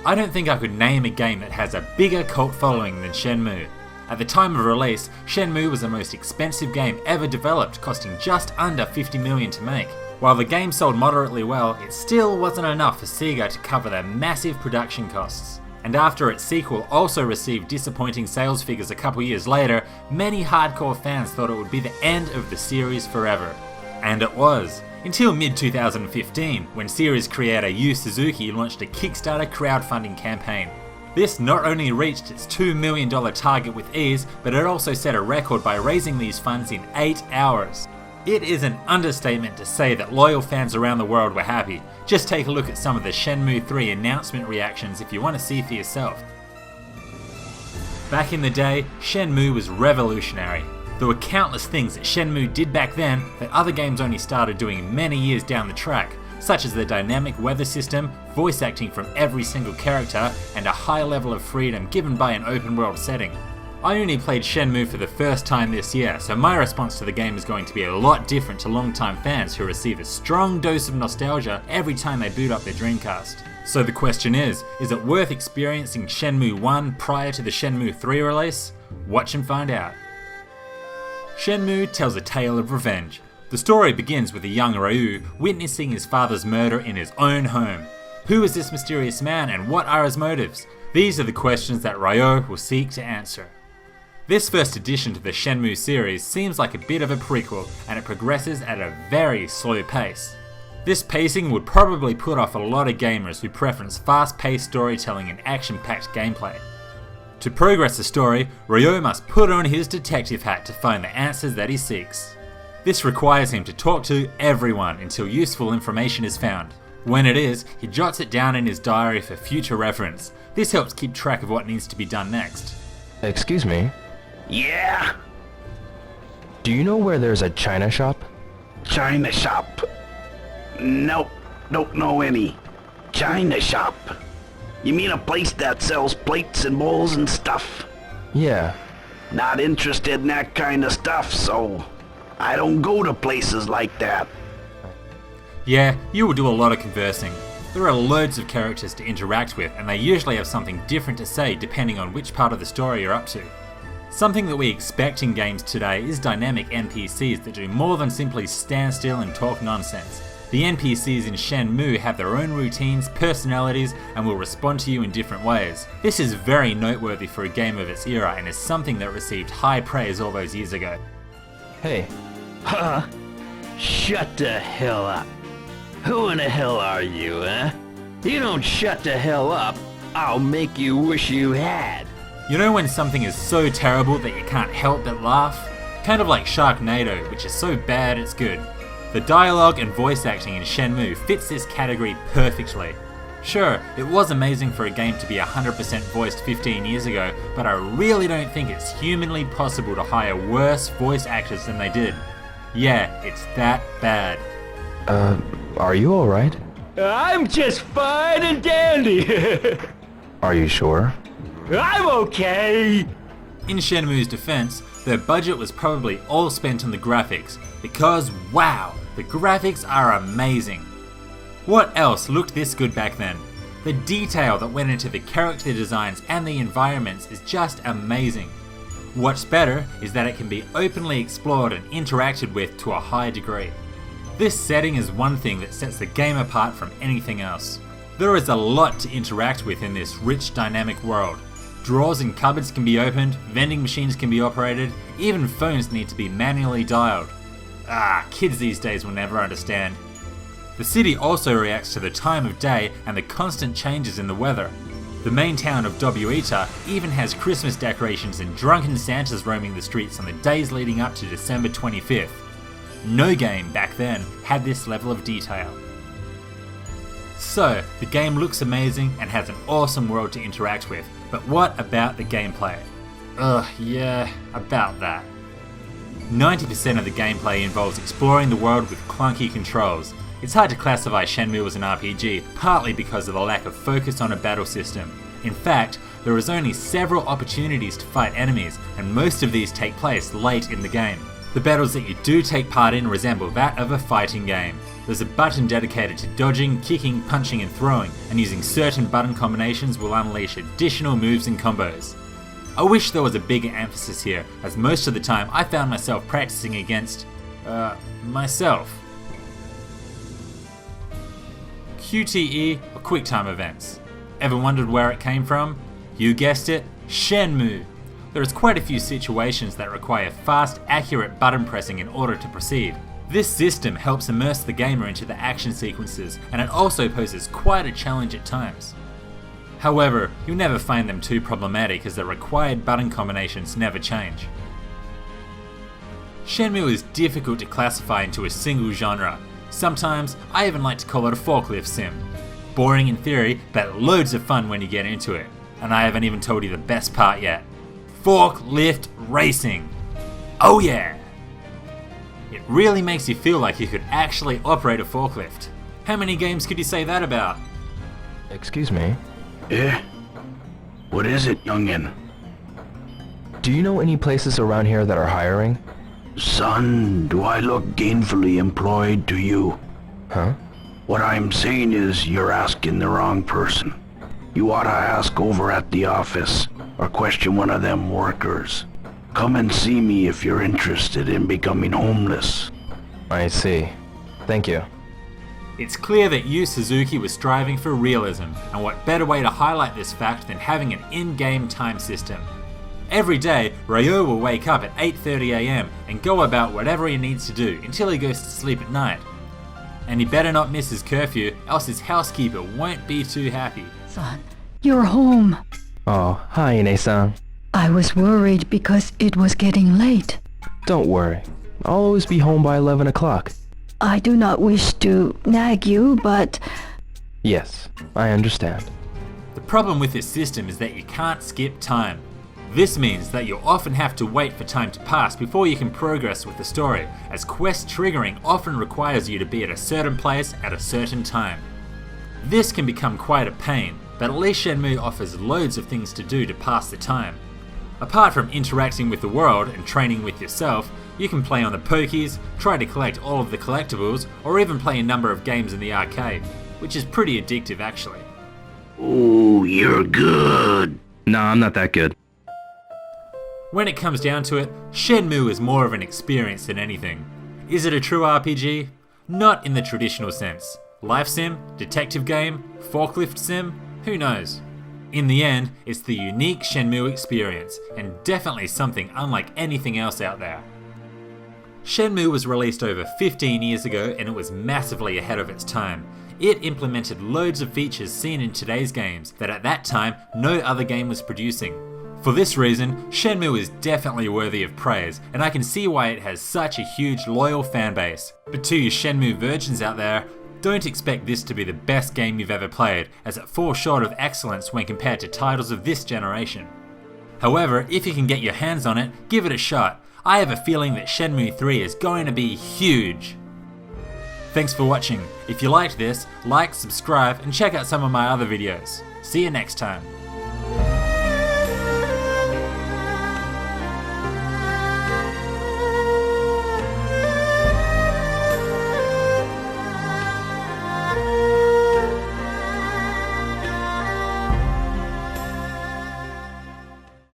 I don't think I could name a game that has a bigger cult following than Shenmue. At the time of release, Shenmue was the most expensive game ever developed, costing just under $50 million to make. While the game sold moderately well, it still wasn't enough for Sega to cover their massive production costs. And after its sequel also received disappointing sales figures a couple years later, many hardcore fans thought it would be the end of the series forever. And it was. Until mid-2015, when series creator Yu Suzuki launched a Kickstarter crowdfunding campaign. This not only reached its $2 million target with ease, but it also set a record by raising these funds in 8 hours. It is an understatement to say that loyal fans around the world were happy. Just take a look at some of the Shenmue 3 announcement reactions if you want to see for yourself. Back in the day, Shenmue was revolutionary. There were countless things that Shenmue did back then that other games only started doing many years down the track, such as the dynamic weather system, voice acting from every single character, and a high level of freedom given by an open world setting. I only played Shenmue for the first time this year, so my response to the game is going to be a lot different to long-time fans who receive a strong dose of nostalgia every time they boot up their Dreamcast. So the question is it worth experiencing Shenmue 1 prior to the Shenmue 3 release? Watch and find out. Shenmue tells a tale of revenge. The story begins with a young Ryu witnessing his father's murder in his own home. Who is this mysterious man and what are his motives? These are the questions that Ryo will seek to answer. This first addition to the Shenmue series seems like a bit of a prequel, and it progresses at a very slow pace. This pacing would probably put off a lot of gamers who preference fast-paced storytelling and action-packed gameplay. To progress the story, Ryo must put on his detective hat to find the answers that he seeks. This requires him to talk to everyone until useful information is found. When it is, he jots it down in his diary for future reference. This helps keep track of what needs to be done next. Excuse me? Yeah? Do you know where there's a China shop? China shop? Nope, don't know any. China shop? You mean a place that sells plates and bowls and stuff? Yeah. Not interested in that kind of stuff, so I don't go to places like that. Yeah, you will do a lot of conversing. There are loads of characters to interact with, and they usually have something different to say depending on which part of the story you're up to. Something that we expect in games today is dynamic NPCs that do more than simply stand still and talk nonsense. The NPCs in Shenmue have their own routines, personalities, and will respond to you in different ways. This is very noteworthy for a game of its era and is something that received high praise all those years ago. Hey. Huh? Shut the hell up. Who in the hell are you, huh? You don't shut the hell up, I'll make you wish you had. You know when something is so terrible that you can't help but laugh? Kind of like Sharknado, which is so bad it's good. The dialogue and voice acting in Shenmue fits this category perfectly. Sure, it was amazing for a game to be 100% voiced 15 years ago, but I really don't think it's humanly possible to hire worse voice actors than they did. Yeah, it's that bad. Are you alright? I'm just fine and dandy. Are you sure? I'm okay. In Shenmue's defense, their budget was probably all spent on the graphics, because wow, the graphics are amazing. What else looked this good back then? The detail that went into the character designs and the environments is just amazing. What's better is that it can be openly explored and interacted with to a high degree. This setting is one thing that sets the game apart from anything else. There is a lot to interact with in this rich, dynamic world. Drawers and cupboards can be opened, vending machines can be operated, even phones need to be manually dialed. Kids these days will never understand. The city also reacts to the time of day and the constant changes in the weather. The main town of Dobuita even has Christmas decorations and drunken Santas roaming the streets on the days leading up to December 25th. No game back then had this level of detail. So, the game looks amazing and has an awesome world to interact with, but what about the gameplay? Yeah, about that. 90% of the gameplay involves exploring the world with clunky controls. It's hard to classify Shenmue as an RPG, partly because of the lack of focus on a battle system. In fact, there is only several opportunities to fight enemies, and most of these take place late in the game. The battles that you do take part in resemble that of a fighting game. There's a button dedicated to dodging, kicking, punching and throwing, and using certain button combinations will unleash additional moves and combos. I wish there was a bigger emphasis here, as most of the time I found myself practicing against, myself. Qte or Quicktime Events. Ever wondered where it came from? You guessed it, Shenmue. There is quite a few situations that require fast, accurate button pressing in order to proceed. This system helps immerse the gamer into the action sequences, and it also poses quite a challenge at times. However, you'll never find them too problematic as the required button combinations never change. Shenmue is difficult to classify into a single genre. Sometimes, I even like to call it a forklift sim. Boring in theory, but loads of fun when you get into it. And I haven't even told you the best part yet. Forklift Racing! Oh yeah! It really makes you feel like you could actually operate a forklift. How many games could you say that about? Excuse me. Eh? What is it, youngin'? Do you know any places around here that are hiring? Son, do I look gainfully employed to you? Huh? What I'm saying is you're asking the wrong person. You oughta ask over at the office, or question one of them workers. Come and see me if you're interested in becoming homeless. I see. Thank you. It's clear that Yu Suzuki was striving for realism, and what better way to highlight this fact than having an in-game time system. Every day, Ryo will wake up at 8:30 AM and go about whatever he needs to do until he goes to sleep at night. And he better not miss his curfew, else his housekeeper won't be too happy. Son, you're home. Oh, hi, Ine-san. I was worried because it was getting late. Don't worry. I'll always be home by 11 o'clock. I do not wish to nag you, but Yes, I understand. The problem with this system is that you can't skip time. This means that you'll often have to wait for time to pass before you can progress with the story, as quest triggering often requires you to be at a certain place at a certain time. This can become quite a pain, but at least Shenmue offers loads of things to do to pass the time. Apart from interacting with the world and training with yourself, you can play on the pokies, try to collect all of the collectibles, or even play a number of games in the arcade, which is pretty addictive actually. Ooh, you're good. Nah, I'm not that good. When it comes down to it, Shenmue is more of an experience than anything. Is it a true RPG? Not in the traditional sense. Life sim? Detective game? Forklift sim? Who knows? In the end, it's the unique Shenmue experience, and definitely something unlike anything else out there. Shenmue was released over 15 years ago and it was massively ahead of its time. It implemented loads of features seen in today's games that at that time no other game was producing. For this reason, Shenmue is definitely worthy of praise, and I can see why it has such a huge loyal fanbase. But to you Shenmue virgins out there, don't expect this to be the best game you've ever played, as it falls short of excellence when compared to titles of this generation. However, if you can get your hands on it, give it a shot. I have a feeling that Shenmue 3 is going to be huge. Thanks for watching. If you liked this, like, subscribe, and check out some of my other videos. See you next time.